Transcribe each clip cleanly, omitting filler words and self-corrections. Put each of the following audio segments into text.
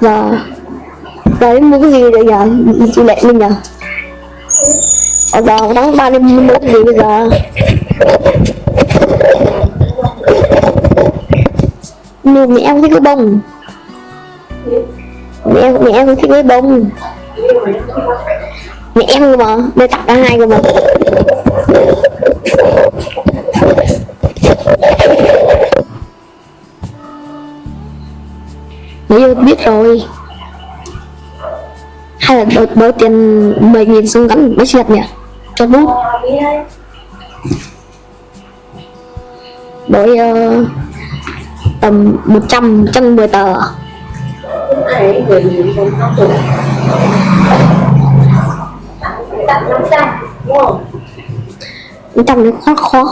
Giờ đấy mua cái gì bây giờ chị lệ mình nhờ giờ tháng 3 nên mua cái gì bây giờ mẹ em thích cái bông mẹ em thích cái bông mẹ em cơ mà đây tặng cả hai cơ mà bây biết rồi hay là đôi tiền 10.000 xong gắn mấy xịt nhỉ cho bút đổi tầm 110 tờ trăm nó khó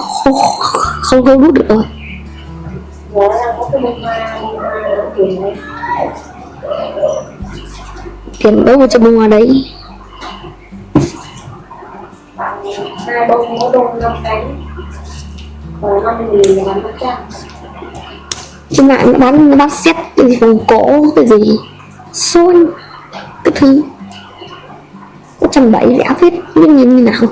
không rút được rồi tiền đâu cho bông hoa đấy hai bông có bông 5 cánh còn 50.000 là bán 100. trên mạng nó bán set cái gì vòng cổ cái gì xôn cái thứ 170 rẻ phết nhưng nhìn như nào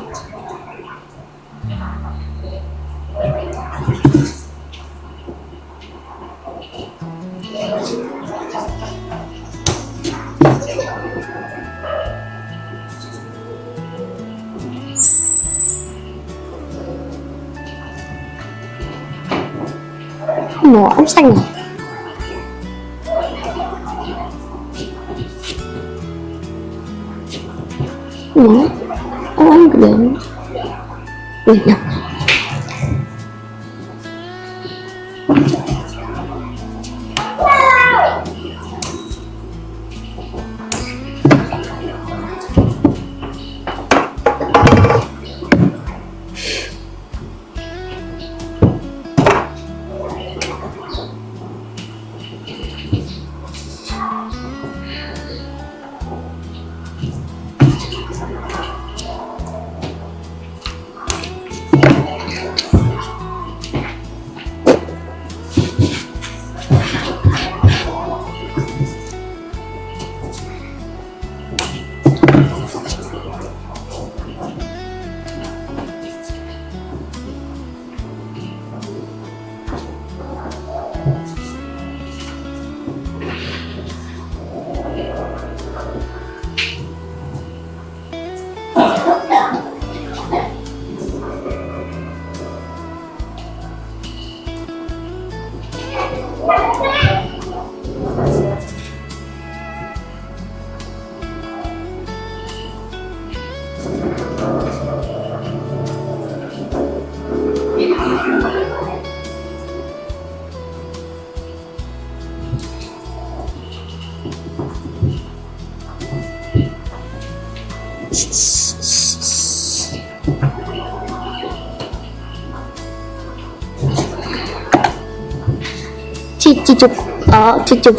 mỏ ống xanh à mỏ ống đường được nhỉ chị chụp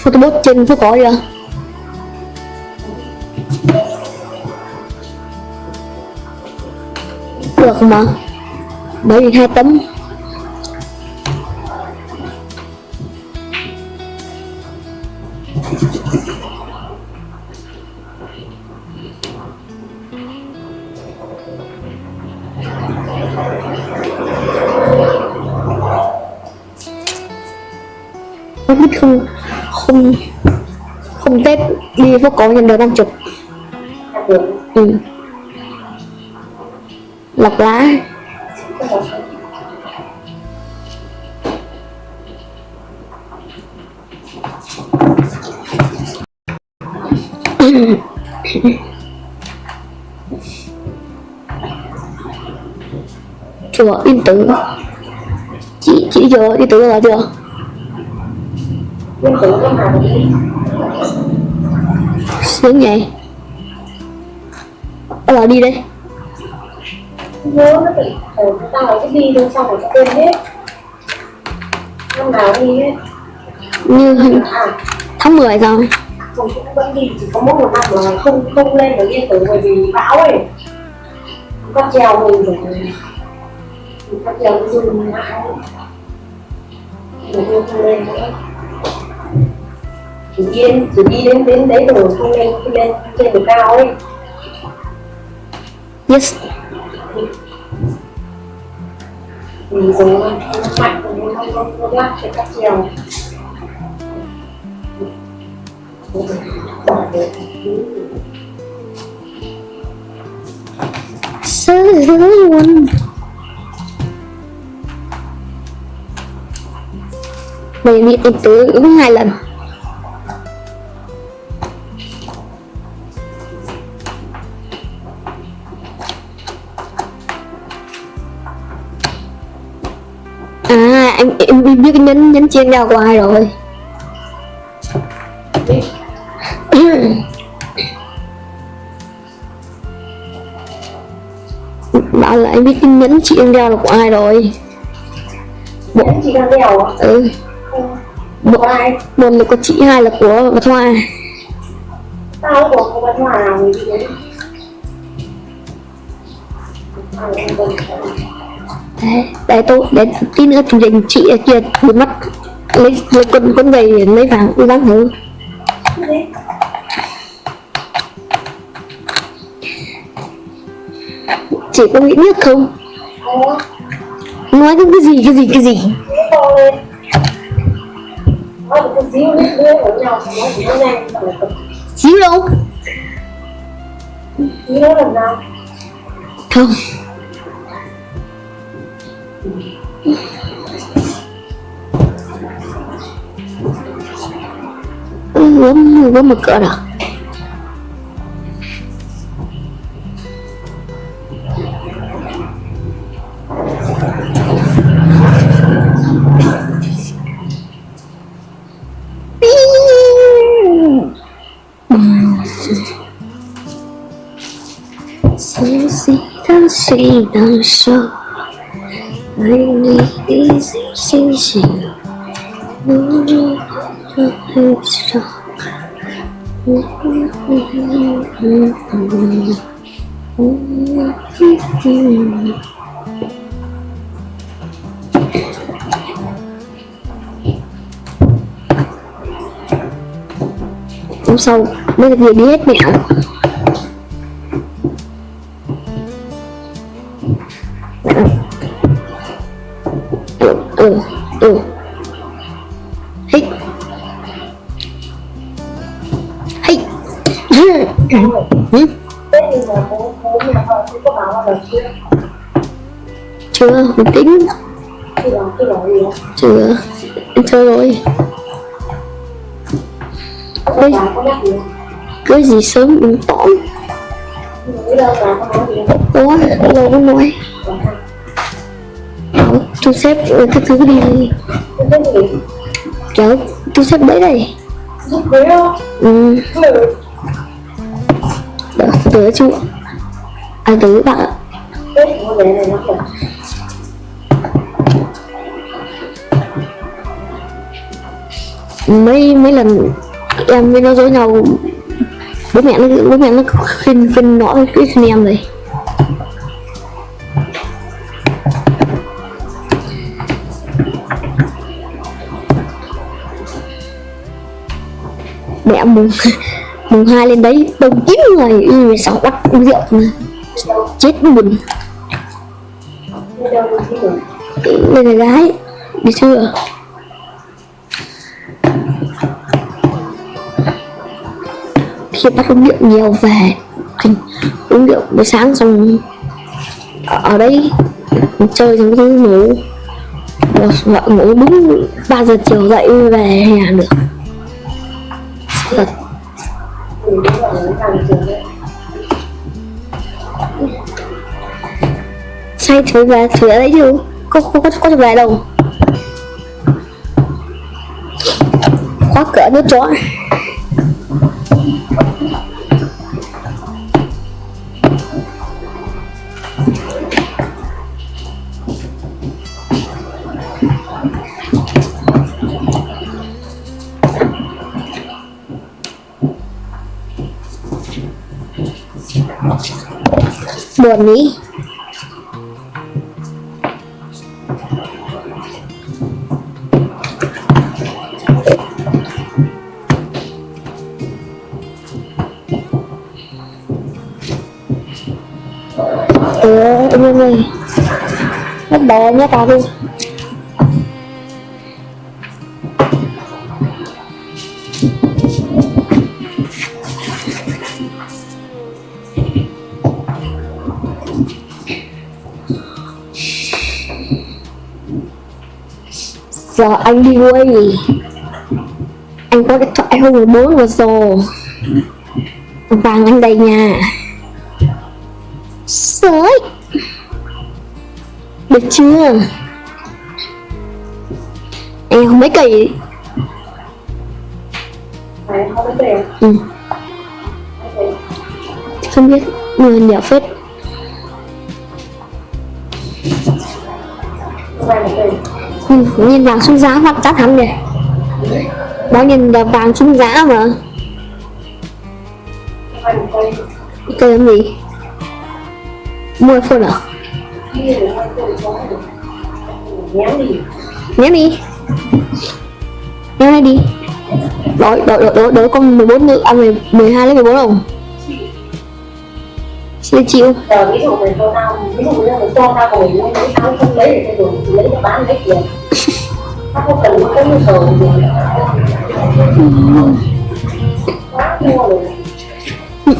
photobot trên phố cổ chưa được mà bởi vì 2 tấm Không biết không không Tết đi phố cổ nhận được 50. Ừ. Lọc lá. Chùa Yên Tử. Chị chưa đi tử rồi chưa? Yên Tử có mà đi. Sướng vậy. Bây giờ đi đây. Nhớ nó bị tao lại cứ đi thôi xong rồi quên hết. Năm nào đi hết. Như tháng 10 rồi. Mình cũng vẫn đi, chỉ có mỗi một năm là không lên được Yên Tử bởi vì bão ấy. Có treo mình rồi. Có treo cái rừng mãi. Mình không lên nữa. Chỉ đi đến đấy rồi không lên trên được cao ấy. Yes. Vì rồi nó mạnh rồi nó lắc trên các treo. Sướng luôn. Mình bị Yên Tử ứng 2 lần. À em biết cái nhấn trên ra của ai rồi. Bảo là em biết cái nhấn chị em đeo là của ai rồi. Nhẫn chị đang đeo à? Ừ. Một là của chị, 2 là của bà Thoa. Tao có bà Thoa nào người gì đấy. Để tí nữa chủ định chị ở kia bị mất lấy con về lấy vàng đi bán thử. Chị có nghĩ biết không? Nói cái gì con lên nói được cái díu nước đưa ở nhau thì nó chỉ có nhanh xíu đâu. díu nó lần nào Không. Gốm một cỡ rồi. Suy suy đáng sợ anh đi đi xin xin hôm sau mấy cái gì đi hết mẹo. Hey. Hey. Tết thì là bố nhà họ không có bảo là chưa Chưa, mình tính. Cái đó gì đó Chưa, em chơi rồi. Ê, cái gì sớm mình tóm. Ủa, lâu có nói. Thu xếp cái thứ đi. Trời, thu xếp đấy đây. Ừ. Đỡ chú. À đỡ bạn ạ. Mấy lần em với nó dối nhau, bố mẹ nó khinh nó cái khinh em rồi. Mẹ mùng 2 lên đấy đông kín người, sao bắt uống rượu mà chết buồn. Đây là gái đi chưa khi bắt uống rượu nhiều về uống rượu buổi sáng xong ở đấy chơi xong cứ ngủ, vợ ngủ đúng 3 giờ chiều dậy về nhà được. Thật. Say thử về thử ở đấy chứ có về đâu, khóa cửa nước chó. Buồn ý. Em ơi, bắt đầu nhé tao đi. Giờ anh đi quay, anh có điện thoại iPhone 14 và rồi vàng anh đây nha. Sới được chưa? Anh không mấy cây. Ừ. Không biết người nhiều phết. Nhìn vàng xuống giá hoặc chắc hẳn này. Đó nhìn là vàng xuống giá mà. Cây làm gì? Mua iPhone à? Nhém đi. Nhém này đi. Đổi con 14 nữa, à 12 lấy 14 không? Xin chịu. Giờ ví dụ mình cho tao, ví dụ mình cho tao của mình mua mấy tao không lấy được rồi thì lấy để bán lấy tiền. Tao không cần có nhu cầu gì. Quá mua rồi.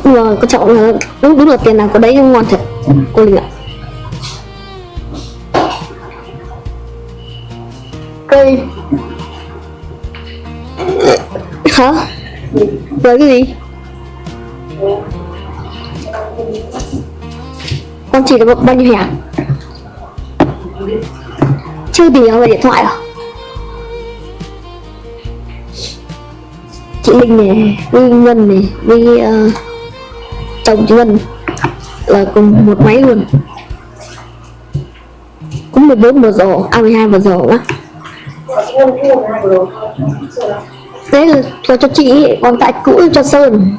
Rồi, quan trọng là đúng là tiền nào có đấy ngon thật. Cô Linh ạ. Cây. Hả? Rồi cái gì? Con chỉ là bao nhiêu hả? Chưa tìm về điện thoại à? Chị Linh này, với Ngân này, với chồng chị Ngân là cùng một máy luôn. Cũng 14 bờ rổ, 12 bờ rổ á. Đấy là cho chị, còn tại cũ cho Sơn.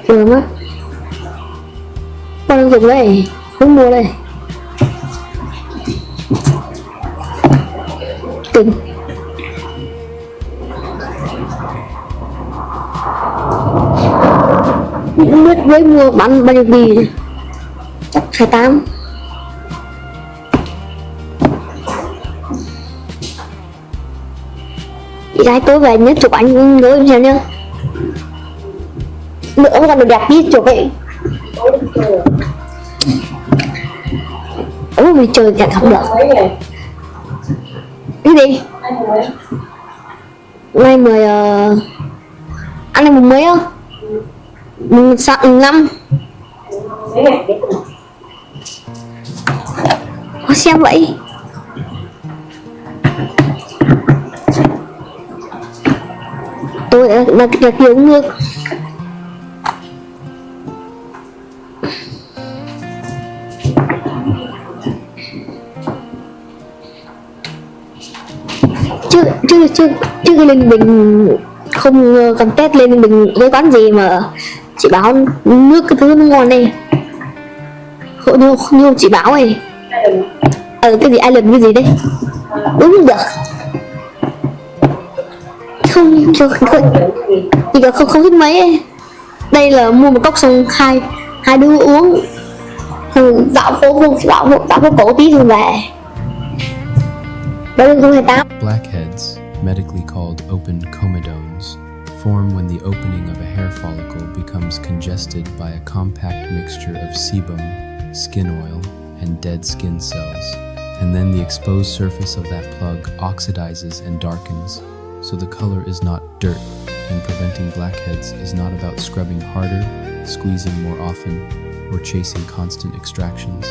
Được á. Con đang dùng đây, không mua đây. Kinh. Không biết với mua bán bao nhiêu gì. Chắc 28. Chị gái tối về nhớ chụp ảnh gửi em xem nhá. Nữa còn được đẹp đi chụp ấy. Ủa vì trời chẳng không được. Cái gì? Nay 10 anh này mùng mấy không? Mùng 5. Có xem vậy? Tôi là kia uống nước. Chứ cái Linh Bình không cần test lên Linh Bình với quán gì mà chị báo nước cái thứ nó ngon đây. Như chị báo ấy. Cái gì Island cái gì đấy. Đúng được. Không thích mấy ấy. Đây là mua một cốc xong hai đứa uống. Dạo phố cổ tí rồi về. Đây là 28. Blackheads. medically called open comedones, form when the opening of a hair follicle becomes congested by a compact mixture of sebum, skin oil, and dead skin cells, and then the exposed surface of that plug oxidizes and darkens, so the color is not dirt, and preventing blackheads is not about scrubbing harder, squeezing more often, or chasing constant extractions,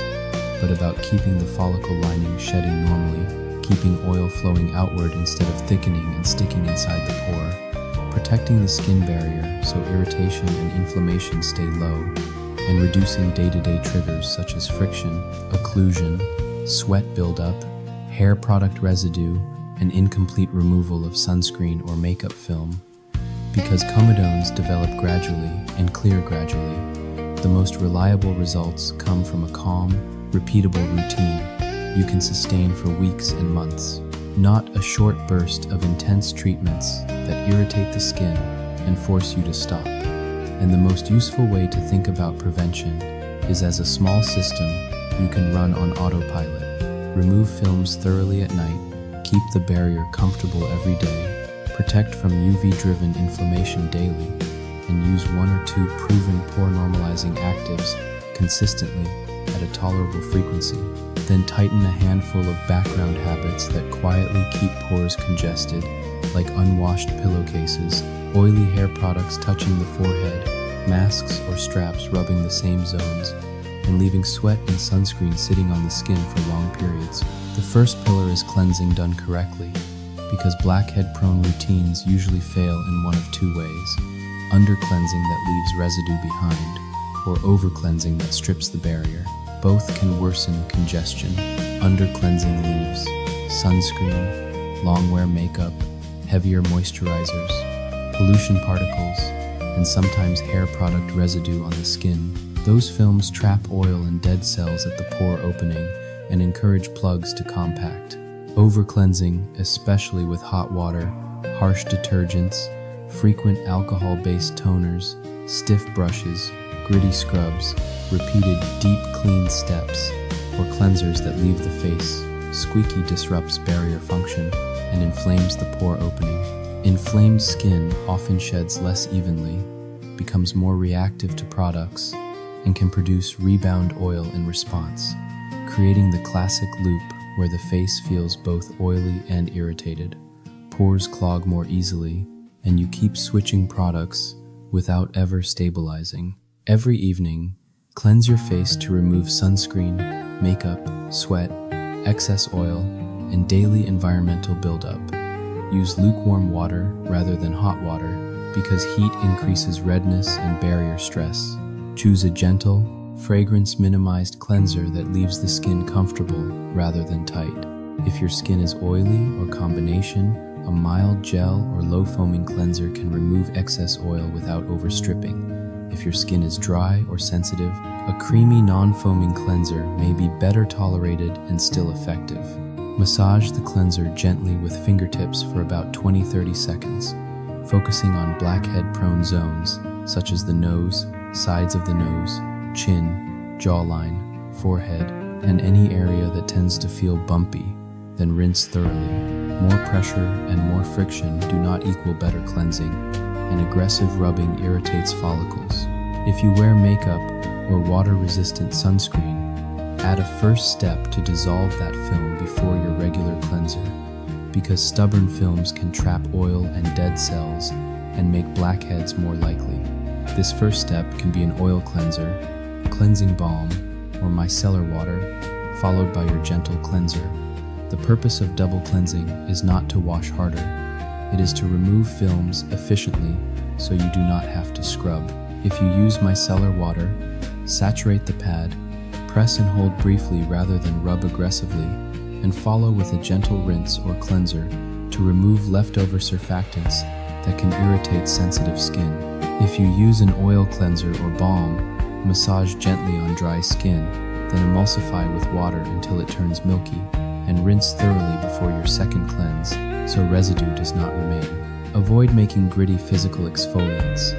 but about keeping the follicle lining shedding normally, keeping oil flowing outward instead of thickening and sticking inside the pore, protecting the skin barrier so irritation and inflammation stay low, and reducing day-to-day triggers such as friction, occlusion, sweat buildup, hair product residue, and incomplete removal of sunscreen or makeup film. Because comedones develop gradually and clear gradually, the most reliable results come from a calm, repeatable routine you can sustain for weeks and months, not a short burst of intense treatments that irritate the skin and force you to stop. And the most useful way to think about prevention is as a small system you can run on autopilot. Remove films thoroughly at night, keep the barrier comfortable every day, protect from UV-driven inflammation daily, and use 1 or 2 proven pore normalizing actives consistently at a tolerable frequency. Then tighten a handful of background habits that quietly keep pores congested, like unwashed pillowcases, oily hair products touching the forehead, masks or straps rubbing the same zones, and leaving sweat and sunscreen sitting on the skin for long periods. The first pillar is cleansing done correctly, because blackhead-prone routines usually fail in one of 2 ways: under-cleansing that leaves residue behind, or over-cleansing that strips the barrier. Both can worsen congestion. Under-cleansing leaves sunscreen, long-wear makeup, heavier moisturizers, pollution particles, and sometimes hair product residue on the skin. Those films trap oil and dead cells at the pore opening and encourage plugs to compact. Over-cleansing, especially with hot water, harsh detergents, frequent alcohol-based toners, stiff brushes, gritty scrubs, repeated deep clean steps, or cleansers that leave the face squeaky disrupts barrier function and inflames the pore opening. Inflamed skin often sheds less evenly, becomes more reactive to products, and can produce rebound oil in response, creating the classic loop where the face feels both oily and irritated. Pores clog more easily, and you keep switching products without ever stabilizing. Every evening, cleanse your face to remove sunscreen, makeup, sweat, excess oil, and daily environmental buildup. Use lukewarm water rather than hot water because heat increases redness and barrier stress. Choose a gentle, fragrance-minimized cleanser that leaves the skin comfortable rather than tight. If your skin is oily or combination, a mild gel or low-foaming cleanser can remove excess oil without overstripping. If your skin is dry or sensitive, a creamy non-foaming cleanser may be better tolerated and still effective. Massage the cleanser gently with fingertips for about 20-30 seconds, focusing on blackhead-prone zones such as the nose, sides of the nose, chin, jawline, forehead, and any area that tends to feel bumpy. Then rinse thoroughly. More pressure and more friction do not equal better cleansing, and aggressive rubbing irritates follicles. If you wear makeup or water-resistant sunscreen, add a first step to dissolve that film before your regular cleanser, because stubborn films can trap oil and dead cells and make blackheads more likely. This first step can be an oil cleanser, cleansing balm, or micellar water, followed by your gentle cleanser. The purpose of double cleansing is not to wash harder. It is to remove films efficiently so you do not have to scrub. If you use micellar water, saturate the pad, press and hold briefly rather than rub aggressively, and follow with a gentle rinse or cleanser to remove leftover surfactants that can irritate sensitive skin. If you use an oil cleanser or balm, massage gently on dry skin, then emulsify with water until it turns milky, and rinse thoroughly before your second cleanse so residue does not remain. Avoid making gritty physical exfoliants,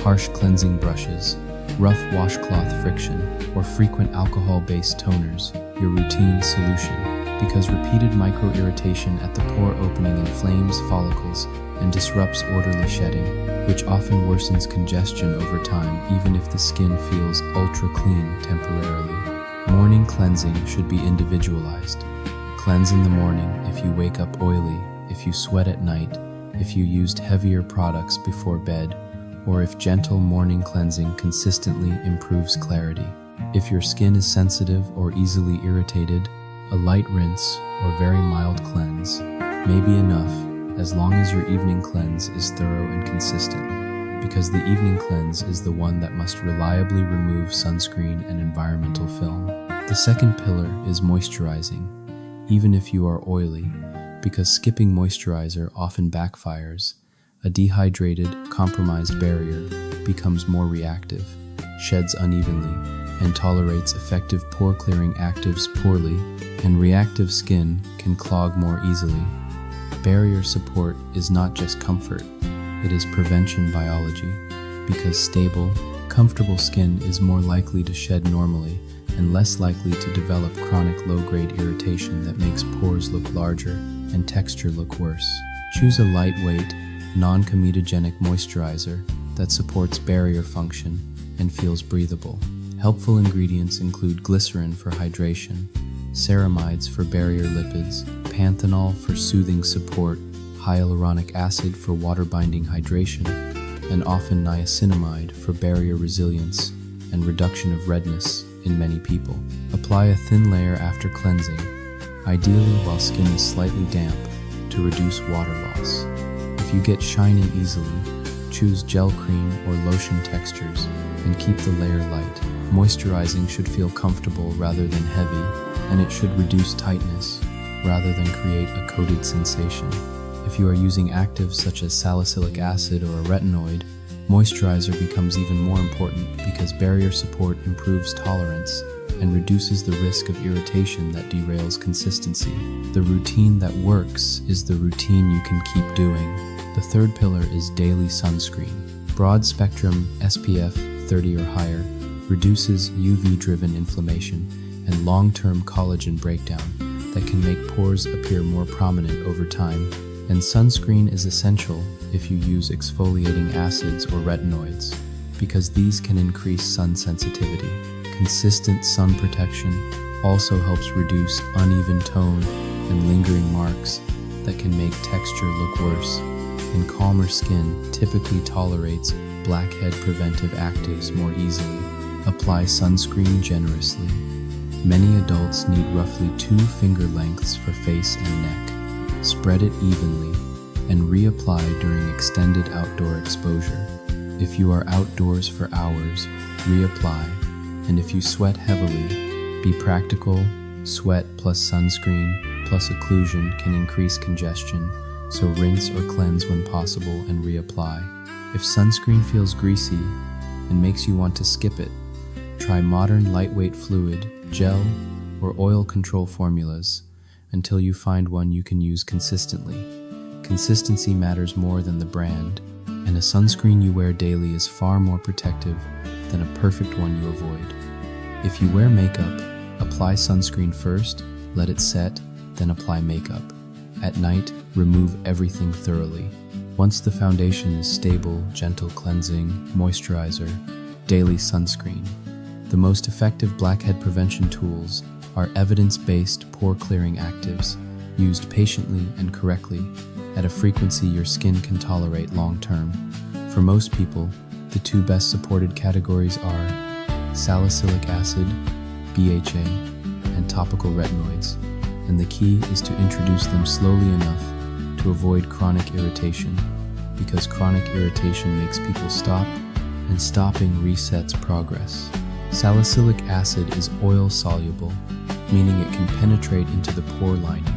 harsh cleansing brushes, rough washcloth friction, or frequent alcohol-based toners your routine solution. because repeated micro-irritation at the pore opening inflames follicles and disrupts orderly shedding, which often worsens congestion over time even if the skin feels ultra-clean temporarily. Morning cleansing should be individualized. Cleanse in the morning if you wake up oily, if you sweat at night, if you used heavier products before bed, or if gentle morning cleansing consistently improves clarity. If your skin is sensitive or easily irritated, a light rinse or very mild cleanse may be enough as long as your evening cleanse is thorough and consistent, because the evening cleanse is the one that must reliably remove sunscreen and environmental film. The second pillar is moisturizing, even if you are oily, because skipping moisturizer often backfires. A dehydrated, compromised barrier becomes more reactive, sheds unevenly, and tolerates effective pore-clearing actives poorly, and reactive skin can clog more easily. Barrier support is not just comfort, it is prevention biology, because stable, comfortable skin is more likely to shed normally and less likely to develop chronic low-grade irritation that makes pores look larger and texture look worse. Choose a lightweight, non-comedogenic moisturizer that supports barrier function and feels breathable. Helpful ingredients include glycerin for hydration, ceramides for barrier lipids, panthenol for soothing support, hyaluronic acid for water-binding hydration, and often niacinamide for barrier resilience and reduction of redness in many people. Apply a thin layer after cleansing, ideally while skin is slightly damp, to reduce water loss. If you get shiny easily, choose gel cream or lotion textures and keep the layer light. Moisturizing should feel comfortable rather than heavy, and it should reduce tightness rather than create a coated sensation. If you are using actives such as salicylic acid or a retinoid, moisturizer becomes even more important because barrier support improves tolerance and reduces the risk of irritation that derails consistency. The routine that works is the routine you can keep doing. The third pillar is daily sunscreen. Broad spectrum SPF 30 or higher reduces UV-driven inflammation and long-term collagen breakdown that can make pores appear more prominent over time. And sunscreen is essential if you use exfoliating acids or retinoids, because these can increase sun sensitivity. Consistent sun protection also helps reduce uneven tone and lingering marks that can make texture look worse. And calmer skin typically tolerates blackhead preventive actives more easily. Apply sunscreen generously. Many adults need roughly 2 finger lengths for face and neck. Spread it evenly and reapply during extended outdoor exposure. If you are outdoors for hours, reapply. And if you sweat heavily, be practical. Sweat plus sunscreen plus occlusion can increase congestion, so rinse or cleanse when possible and reapply. If sunscreen feels greasy and makes you want to skip it, try modern lightweight fluid, gel, or oil control formulas until you find one you can use consistently. Consistency matters more than the brand, and a sunscreen you wear daily is far more protective than a perfect one you avoid. If you wear makeup, apply sunscreen first, let it set, then apply makeup. At night, remove everything thoroughly. Once the foundation is stable, gentle cleansing, moisturizer, daily sunscreen. The most effective blackhead prevention tools are evidence-based pore-clearing actives used patiently and correctly at a frequency your skin can tolerate long-term. For most people, the 2 best supported categories are salicylic acid, BHA, and topical retinoids, and the key is to introduce them slowly enough to avoid chronic irritation, because chronic irritation makes people stop, and stopping resets progress. Salicylic acid is oil-soluble, meaning it can penetrate into the pore lining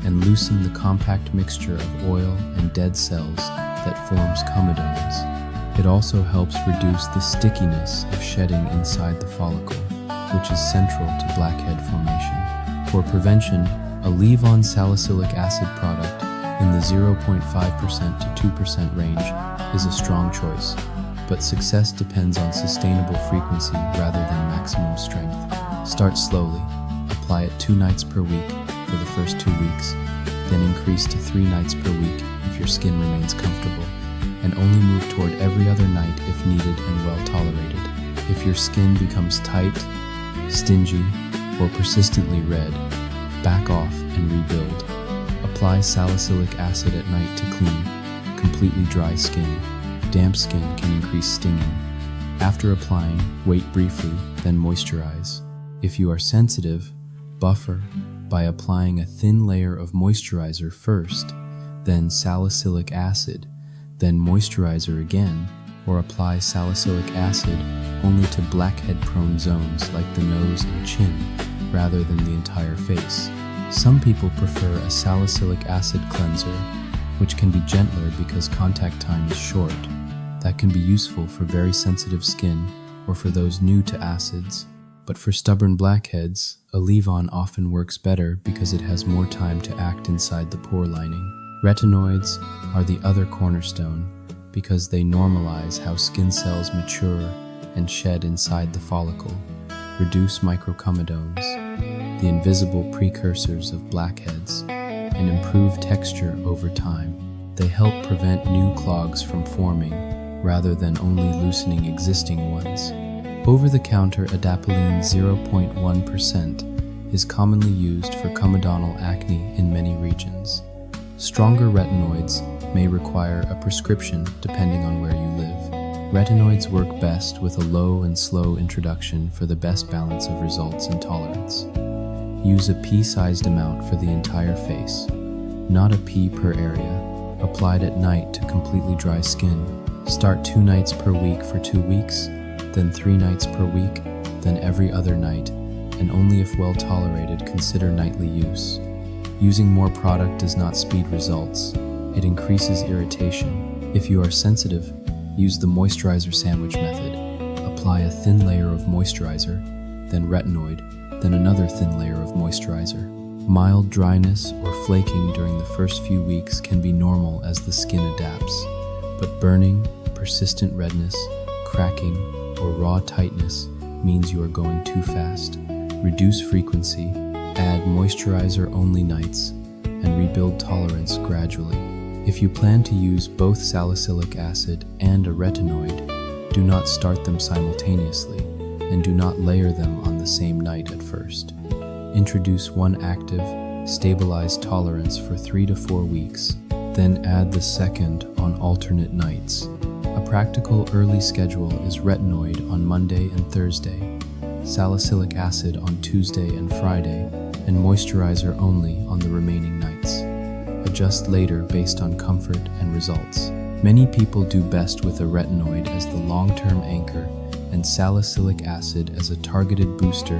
and loosen the compact mixture of oil and dead cells that forms comedones. It also helps reduce the stickiness of shedding inside the follicle, which is central to blackhead formation. For prevention, a leave-on salicylic acid product in the 0.5% to 2% range is a strong choice, but success depends on sustainable frequency rather than maximum strength. Start slowly. Apply it 2 nights per week, for the first 2 weeks, then increase to 3 nights per week if your skin remains comfortable, and only move toward every other night if needed and well tolerated. If your skin becomes tight, stingy, or persistently red, back off and rebuild. Apply salicylic acid at night to clean, completely dry skin. Damp skin can increase stinging. After applying, wait briefly, then moisturize. If you are sensitive, buffer by applying a thin layer of moisturizer first, then salicylic acid, then moisturizer again, or apply salicylic acid only to blackhead-prone zones like the nose and chin, rather than the entire face. Some people prefer a salicylic acid cleanser, which can be gentler because contact time is short. That can be useful for very sensitive skin or for those new to acids. But for stubborn blackheads, a leave-on often works better because it has more time to act inside the pore lining. Retinoids are the other cornerstone because they normalize how skin cells mature and shed inside the follicle, reduce microcomedones, the invisible precursors of blackheads, and improve texture over time. They help prevent new clogs from forming rather than only loosening existing ones. Over-the-counter adapalene 0.1% is commonly used for comedonal acne in many regions. Stronger retinoids may require a prescription depending on where you live. Retinoids work best with a low and slow introduction for the best balance of results and tolerance. Use a pea-sized amount for the entire face, not a pea per area, applied at night to completely dry skin. Start 2 nights per week for 2 weeks, then 3 nights per week, then every other night, and only if well tolerated consider nightly use. Using more product does not speed results. It increases irritation. If you are sensitive, use the moisturizer sandwich method. Apply a thin layer of moisturizer, then retinoid, then another thin layer of moisturizer. Mild dryness or flaking during the first few weeks can be normal as the skin adapts, but burning, persistent redness, cracking, or raw tightness means you are going too fast. Reduce frequency, add moisturizer-only nights, and rebuild tolerance gradually. If you plan to use both salicylic acid and a retinoid, do not start them simultaneously, and do not layer them on the same night at first. Introduce one active, stabilized tolerance for 3 to 4 weeks, then add the second on alternate nights. A practical early schedule is retinoid on Monday and Thursday, salicylic acid on Tuesday and Friday, and moisturizer only on the remaining nights. Adjust later based on comfort and results. Many people do best with a retinoid as the long-term anchor and salicylic acid as a targeted booster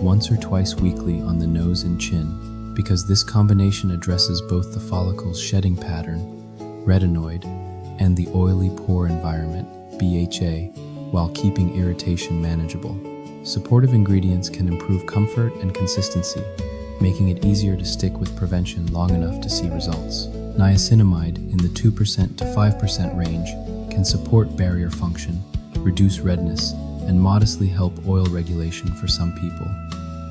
once or twice weekly on the nose and chin, because this combination addresses both the follicle's shedding pattern, retinoid, and the oily pore environment, BHA, while keeping irritation manageable. Supportive ingredients can improve comfort and consistency, making it easier to stick with prevention long enough to see results. Niacinamide in the 2% to 5% range can support barrier function, reduce redness, and modestly help oil regulation for some people.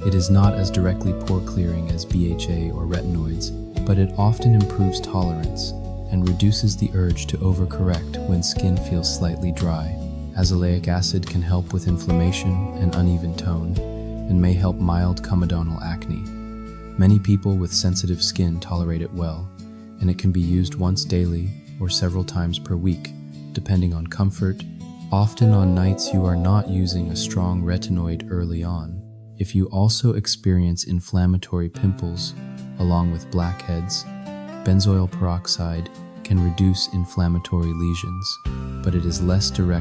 It is not as directly pore clearing as BHA or retinoids, but it often improves tolerance and reduces the urge to overcorrect when skin feels slightly dry. Azelaic acid can help with inflammation and uneven tone, and may help mild comedonal acne. Many people with sensitive skin tolerate it well, and it can be used once daily or several times per week, depending on comfort, often on nights you are not using a strong retinoid early on. If you also experience inflammatory pimples, along with blackheads, benzoyl peroxide can reduce inflammatory lesions, but it is less direct